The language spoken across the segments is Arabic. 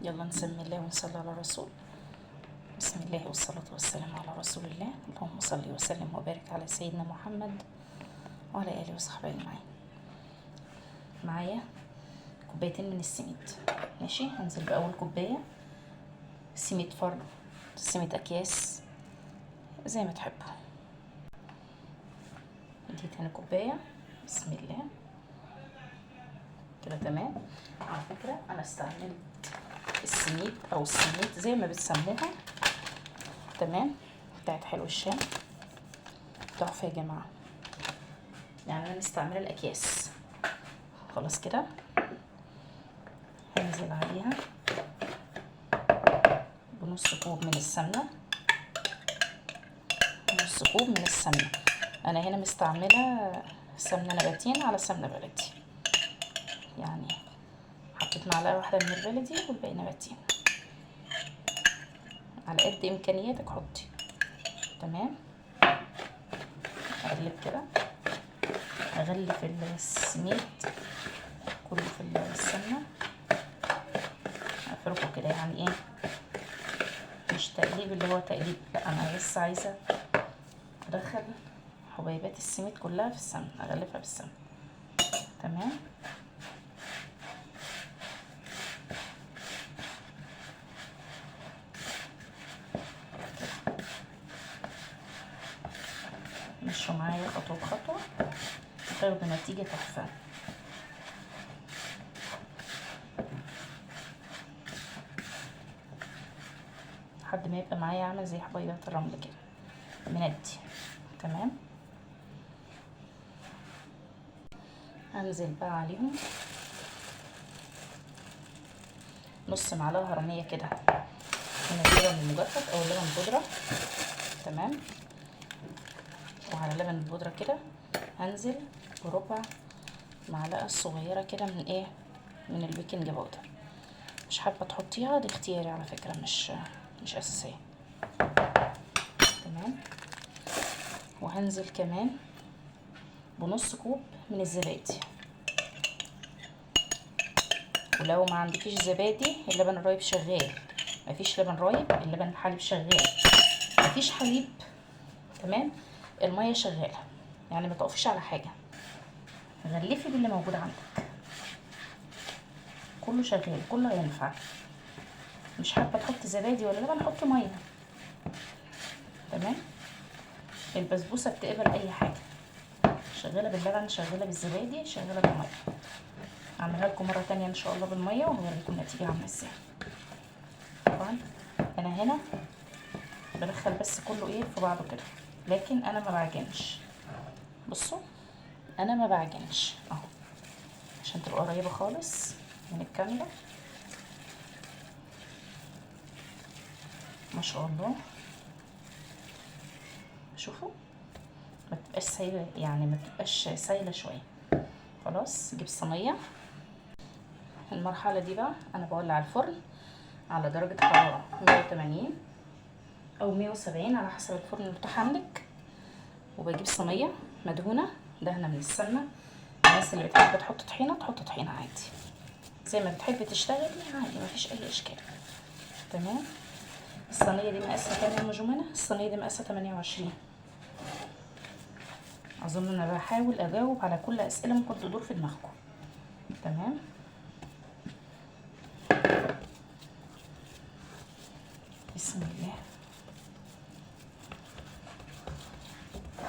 يلا نسمي الله ونصلي على الرسول. بسم الله والصلاة والسلام على رسول الله. اللهم صل وسلم وبارك على سيدنا محمد وعلى آله وصحبه أجمعين. معايا كوبايتين من السميد. ماشي، هنزل بأول كوباية سميد فرن، سميد أكياس زي ما تحبوا. دي تاني كوباية. بسم الله كده تمام. على فكرة أنا استعملت السميد أو السميد زي ما بتسموها، تمام، بتاعت حلو الشام، تحفة يا جماعة. يعني أنا مستعملة الأكياس. خلاص كده هنزل عليها بنص كوب من السمنة. نص كوب من السمنة. أنا هنا مستعملة سمنة نباتين على سمنة بلدي، يعني حطيت معلقة واحدة من البلدي والباقي نباتين، على قد إمكانياتك حطي. تمام. أقلب كده، أغلف السميد كله في السمنة، أفركه كده. يعني إيه، مش تقليب اللي هو تقليب، لا، أنا بس عايزة أدخل حبيبات السميد كلها في السمنة، أغلفها بالسمنة. تمام. مشوا معايا خطوة بخطوة تاخدوا نتيجة تحفة. لحد ما يبقى معايا عامل زي حبيبات الرمل كده مندي. تمام. هنزل بقى عليهم نص معلقة هرمية كده من اللبن المجفف او اللبن بودرة. تمام. وعلى اللبن البودرة كده هنزل بربع معلقة صغيرة كده من ايه، من البيكنج باودر. مش حابة تحطيها، دي اختياري على فكرة، مش اساسية. تمام. وهنزل كمان بنص كوب من الزبادي. ولو ما عندكيش زبادي اللبن الرايب شغال، مفيش لبن رايب اللبن الحليب شغال، مفيش حليب، تمام، المية شغالة. يعني ما تقفيش على حاجة، غلفي باللي موجود عندك، كله شغال، كله هينفع. مش حابة تحطي زبادي ولا لبن، حطي مية. تمام. البسبوسة بتقبل اي حاجة، شغالة باللبن، شغالة بالزبادي، شغالة بالمية. هعملها لكم مرة تانية ان شاء الله بالمية وهوريكم النتيجة عاملة ازاي. طبعا انا هنا بدخل بس كله ايه في بعضه كده، لكن انا ما بعجنش. بصوا انا ما بعجنش اهو، عشان تبقى قريبة خالص من الكاميرا. ما شاء الله. شوفوا ما تبقاش سايله، يعني ما تبقاش سايله شويه. خلاص جيب صينيه. المرحله دي بقى انا بولع الفرن على درجه حراره 180 او 170 على حسب الفرن المتاح عندك. وبجيب صينيه مدهونه دهنه من السمنه. الناس اللي بتحب تحط طحينه تحط طحينه عادي، زي ما بتحب تشتغلي عادي، مفيش اي اشكال. تمام. الصينيه دي مقاسها كام يا مجمنه؟ الصينيه دي مقاسها 28. اظن انا بحاول اجاوب على كل اسئله ممكن تدور في دماغكم. تمام. بسم الله.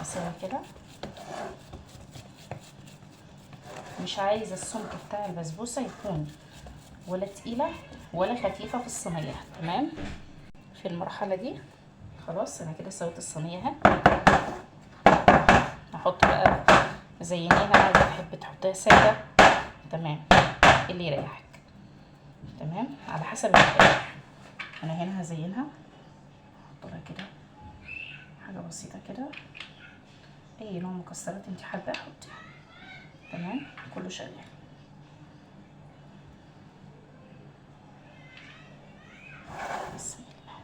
اسوي كده. مش عايزه السمك بتاع البسبوسه يكون ولا تقيله ولا خفيفه في الصينيه. تمام. في المرحله دي خلاص انا كده سويت الصينيه اهي. هحط بقى زينيها، عايزه تحب تحطيها ساده، تمام، اللي يريحك. تمام، على حسب المقدار. انا هنا هزينها، احط لها كده حاجه بسيطه كده، اي نوع مكسرات انت حابه حطيها. تمام، كله شغال. بسم الله.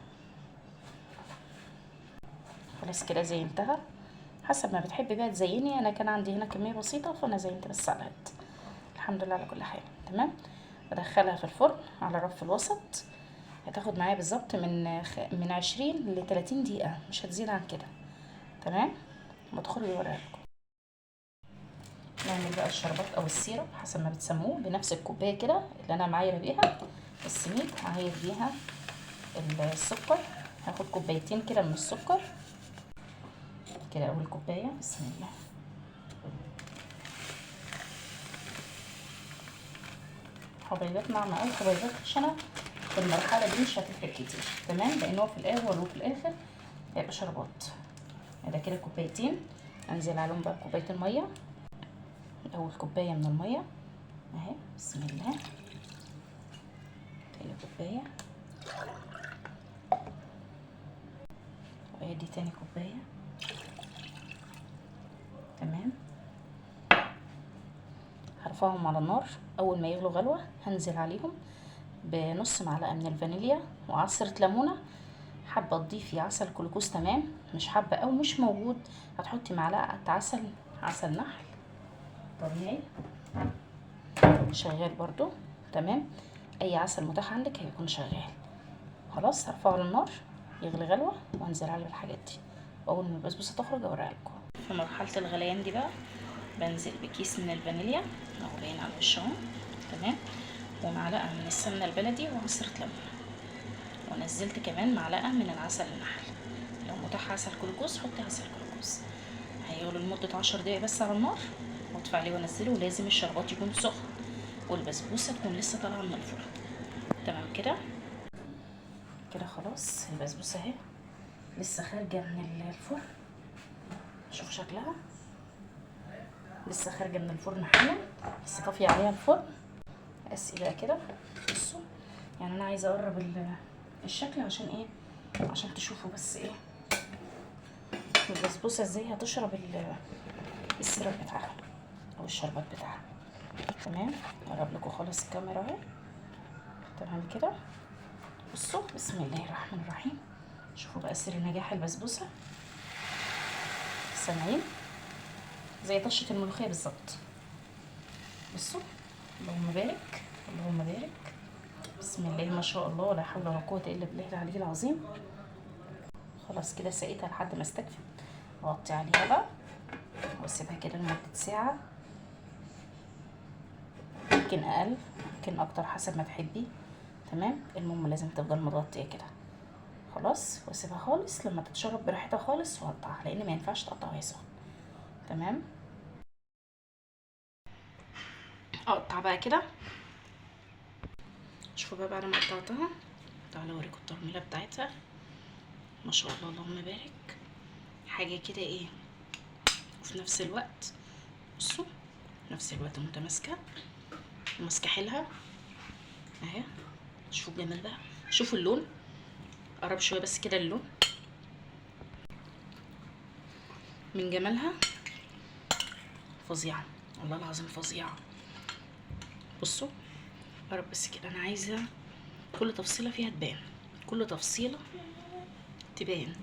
خلاص كده زينتها حسب ما بتحبي بقى تزيني. انا كان عندي هنا كميه بسيطه فانا زينت بس على قد. الحمد لله على كل حال. تمام. بدخلها في الفرن على الرف الوسط. هتاخد معايا بالظبط من 20 ل 30 دقيقة، مش هتزيد عن كده. تمام. بدخل اوريها لكم. نعمل بقى الشربات او السيرب حسب ما بتسموه، بنفس الكوبايه كده اللي انا معايره بيها السميد هعاير بيها السكر. هاخد كوبايتين كده من السكر كده. اول كوبايه بسم الله. حبيبات ناعمه او حبيبات خشنه في المرحله دي مش هتفرق كتير. تمام، لان هو في الاول وفي الاخر هيبقى شربات. ده كده كوبايتين. انزل عليهم بقى كوبايه الميه. اول كوبايه من الميه اهي بسم الله. تاني كوبايه، وادي تاني كوبايه. تمام. هرفعهم على النار. اول ما يغلوا غلوه هنزل عليهم بنص معلقه من الفانيليا وعصره ليمونه. حابه تضيفي عسل كلوكوز تمام، مش حابه او مش موجود هتحطي معلقه عسل نحل طبيعي شغال برضو. تمام، اي عسل متاح عندك هيكون شغال. خلاص هرفعه على النار يغلي غلوه وانزل عليه بالحاجات دي. واول ما البسبوسه تخرج اوريها لكم. في مرحله الغليان دي بقى بنزل بكيس من الفانيليا اهو باين على وشهم. تمام، ومعلقه من السمنه البلدي وعصره ليمون، ونزلت كمان معلقه من العسل النحل. لو متاح عسل كلوكوز حطي عسل كلوكوز. هيغلوا لمده 10 دقايق بس على النار، واطفي عليه وانزله. ولازم الشربات يكون سخن والبسبوسه تكون لسه طالعه من الفرن. تمام كده. كده خلاص البسبوسه اهي لسه خارجه من الفرن. شوف شكلها لسه خارجه من الفرن حالا، لسه طافيه عليها الفرن. اسقي بقى كده. بصوا يعني انا عايزه اقرب الشكل عشان ايه، عشان تشوفوا بس ايه البسبوسه ازاي هتشرب السيرب بتاعها او الشربات بتاعها. تمام، اقرب لكم خالص الكاميرا اهي. تمام كده. بصوا بسم الله الرحمن الرحيم. شوفوا بقى سر نجاح البسبوسه. سامعين زي طشه الملوخيه بالظبط. بصوا اللهم بارك اللهم بارك. بسم الله ما شاء الله ولا حول ولا قوه الا بالله العلي العظيم. خلاص كده سقيتها لحد ما استكفت. اغطي عليها بقى واسيبها كده لمده ساعه، يمكن اقل يمكن اكتر حسب ما تحبي. تمام، المهم لازم تفضل متغطيه كده. خلاص واسيبها خالص لما تتشرب براحتها خالص واقطعها، لان ما ينفعش تقطعها وهي سخنه. تمام، اقطع بقى كده. شوفوا بقى بعد ما قطعتها تعالوا اوريكم الترميله بتاعتها. ما شاء الله اللهم بارك. حاجه كده ايه، وفي نفس الوقت بصوا في نفس الوقت متماسكه وماسكه حيلها اهي. شوفوا الجمال بقى، شوفوا اللون. قرب شويه بس كده اللون من جمالها فظيعه والله العظيم فظيعه. بصوا قرب بس كده. انا عايزه كل تفصيله فيها تبان، كل تفصيله تبان،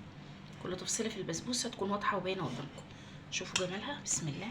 كل تفصيله في البسبوسه تكون واضحه وباينه قدامكم. شوفوا جمالها بسم الله.